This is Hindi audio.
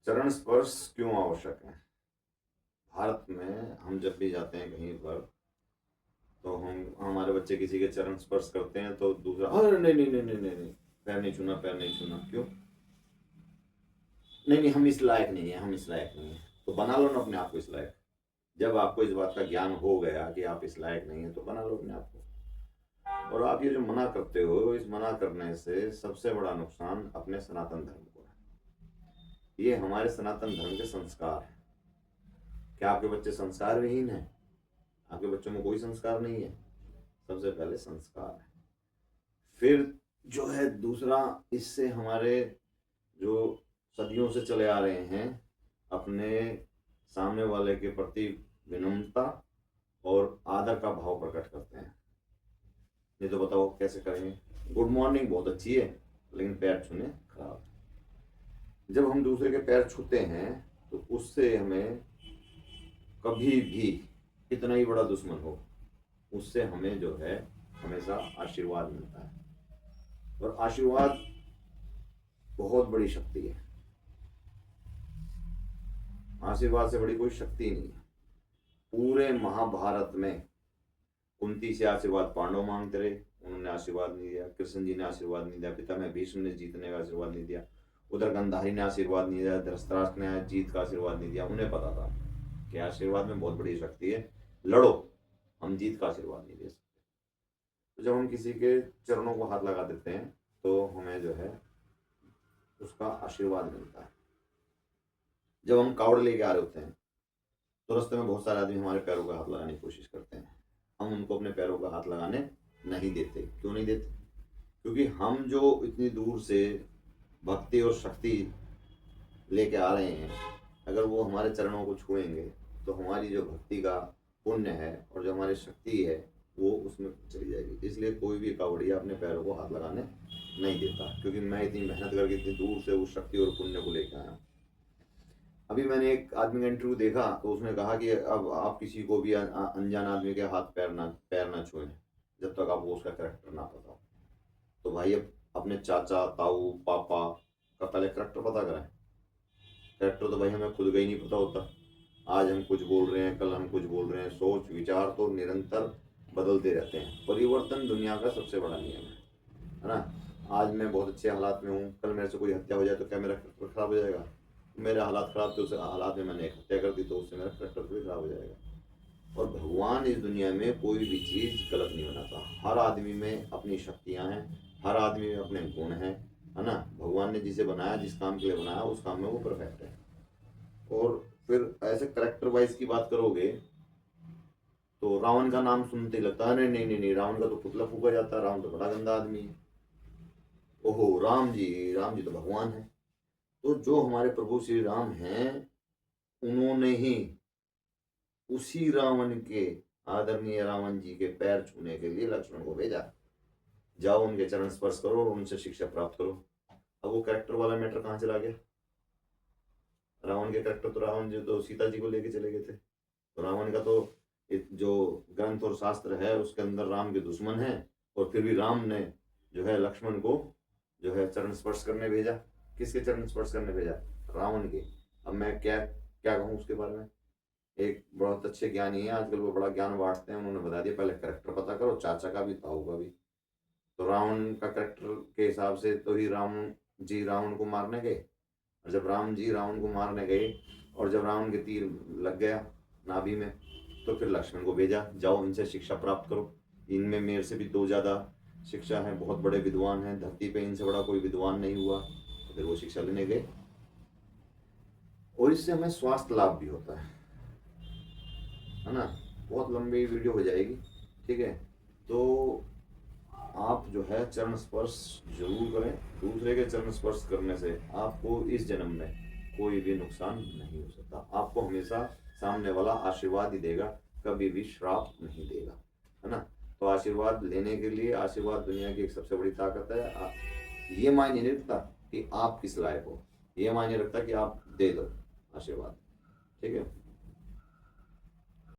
चरण स्पर्श क्यों आवश्यक है? भारत में हम जब भी जाते हैं कहीं पर, तो हम हमारे बच्चे किसी के चरण स्पर्श करते हैं तो दूसरा, अरे नहीं नहीं नहीं नहीं नहीं नहीं, पैर नहीं छूना, पैर नहीं छूना। क्यों? नहीं नहीं, हम इस लायक नहीं है, हम इस लायक नहीं है। तो बना लो ना अपने आप को इस लायक। जब आपको इस बात का ज्ञान हो गया कि आप इस लायक नहीं है, तो बना लो अपने आप को। और आप ये जो मना करते हो, इस मना करने से सबसे बड़ा नुकसान अपने सनातन धर्म को है। ये हमारे सनातन धर्म के संस्कार हैं। क्या आपके बच्चे संस्कार विहीन हैं? आपके बच्चों में कोई संस्कार नहीं है। सबसे पहले संस्कार है, फिर जो है दूसरा, इससे हमारे जो सदियों से चले आ रहे हैं, अपने सामने वाले के प्रति विनम्रता और आदर का भाव प्रकट करते हैं। नहीं तो बताओ कैसे करेंगे? गुड मॉर्निंग बहुत अच्छी है, लेकिन पैर छूने खराब है। जब हम दूसरे के पैर छूते हैं तो उससे हमें कभी भी, कितना ही बड़ा दुश्मन हो, उससे हमें जो है हमेशा आशीर्वाद मिलता है। और आशीर्वाद बहुत बड़ी शक्ति है। आशीर्वाद से बड़ी कोई शक्ति नहीं है। पूरे महाभारत में कुंती से आशीर्वाद पांडव मांगते रहे, उन्होंने आशीर्वाद नहीं दिया। कृष्ण जी ने आशीर्वाद नहीं दिया। पिता में भीष्म ने जीतने का आशीर्वाद नहीं दिया। उधर गंधारी ने आशीर्वाद नहीं दिया। धृतराष्ट्र ने जीत का आशीर्वाद नहीं दिया। उन्हें पता था कि आशीर्वाद में बहुत बड़ी शक्ति है, लड़ो, हम जीत का आशीर्वाद नहीं दे सकते। तो जब हम किसी के चरणों को हाथ लगा देते हैं तो हमें जो है उसका आशीर्वाद मिलता है। जब हम कावड़ लेके आ रहे होते हैं तो रास्ते में बहुत सारे आदमी हमारे पैरों का हाथ लगाने की कोशिश करते हैं। हम उनको अपने पैरों का हाथ लगाने नहीं देते। क्यों नहीं देते? क्योंकि हम जो इतनी दूर से भक्ति और शक्ति लेके आ रहे हैं, अगर वो हमारे चरणों को छुएंगे तो हमारी जो भक्ति का पुण्य है और जो हमारी शक्ति है वो उसमें चली जाएगी। इसलिए कोई भी कावड़िया अपने पैरों को हाथ लगाने नहीं देता, क्योंकि मैं इतनी मेहनत करके इतनी दूर से उस शक्ति और पुण्य को लेकर आया हूँ। अभी मैंने एक आदमी का इंटरव्यू देखा तो उसने कहा कि अब आप किसी को भी अनजान आदमी के हाथ पैर ना छुएं जब तक आपको उसका करेक्टर ना पता हो। तो भाई अब अपने चाचा, ताऊ, पापा का पहले करेक्टर पता करें। करेक्टर तो भाई हमें खुद का ही नहीं पता होता। आज हम कुछ बोल रहे हैं, कल हम कुछ बोल रहे हैं। सोच विचार तो निरंतर बदलते रहते हैं। परिवर्तन दुनिया का सबसे बड़ा नियम है ना? आज मैं बहुत अच्छे हालात में हूँ, कल मेरे से कोई हत्या हो जाए तो क्या मेरा करेक्टर खराब हो जाएगा? मेरे हालात खराब थे, उस हालात में मैंने एक हत्या कर दी तो उससे मेरा करेक्टर भी खराब हो जाएगा। और भगवान इस दुनिया में कोई भी चीज़ गलत नहीं बनाता। हर आदमी में अपनी शक्तियाँ हैं, हर आदमी में अपने गुण हैं, है ना? भगवान ने जिसे बनाया, जिस काम के लिए बनाया, उस काम में वो परफेक्ट है। और फिर ऐसे करेक्टर वाइज की बात करोगे तो रावण का नाम सुनते ही लगता है नहीं नहीं नहीं नहीं, रावण का तो पुतला फूका जाता है, रावण तो बड़ा गंदा आदमी है। ओहो, राम जी तो भगवान है। तो जो हमारे प्रभु श्री राम हैं, उन्होंने ही उसी रावण के, आदरणीय रावण जी के पैर छूने के लिए लक्ष्मण को भेजा। जाओ उनके चरण स्पर्श करो और उनसे शिक्षा प्राप्त करो। अब वो कैरेक्टर वाला मैटर कहाँ चला गया? रावण के कैरेक्टर तो, रावण जी तो सीता जी को लेके चले गए थे। तो रावण का तो जो ग्रंथ और शास्त्र है उसके अंदर राम के दुश्मन है, और फिर भी राम ने जो है लक्ष्मण को जो है चरण स्पर्श करने भेजा। किसके चरण स्पर्श करने भेजा? रावण के। अब मैं क्या क्या कहूँ उसके बारे में। एक बहुत अच्छे ज्ञानी है, आजकल वो बड़ा ज्ञान बांटते हैं, उन्होंने बता दिया पहले करेक्टर पता करो, चाचा का भी ताऊ का भी। तो रावण का करेक्टर के हिसाब से तो ही राम जी रावण को मारने गए। और जब राम जी रावण को मारने गए और जब रावण के तीर लग गया नाभि में, तो फिर लक्ष्मण को भेजा, जाओ इनसे शिक्षा प्राप्त करो। इनमें मेरे से भी दो ज़्यादा शिक्षा है, बहुत बड़े विद्वान हैं, धरती पे इनसे बड़ा कोई विद्वान नहीं हुआ। तो फिर वो शिक्षा लेने गए, और इससे हमें स्वास्थ्य लाभ भी होता है ना? बहुत लंबी वीडियो हो जाएगी, ठीक है? तो आप जो है चरण स्पर्श जरूर करें। दूसरे के चरण स्पर्श करने से आपको इस जन्म में कोई भी नुकसान नहीं हो सकता। आपको हमेशा सामने वाला आशीर्वाद ही देगा, कभी भी श्राप नहीं देगा, है ना? तो आशीर्वाद लेने के लिए, आशीर्वाद दुनिया की एक सबसे बड़ी ताकत है। ये मायने नहीं रखता कि आप किस लायक हो, ये मायने रखता कि आप दे दो आशीर्वाद, ठीक है?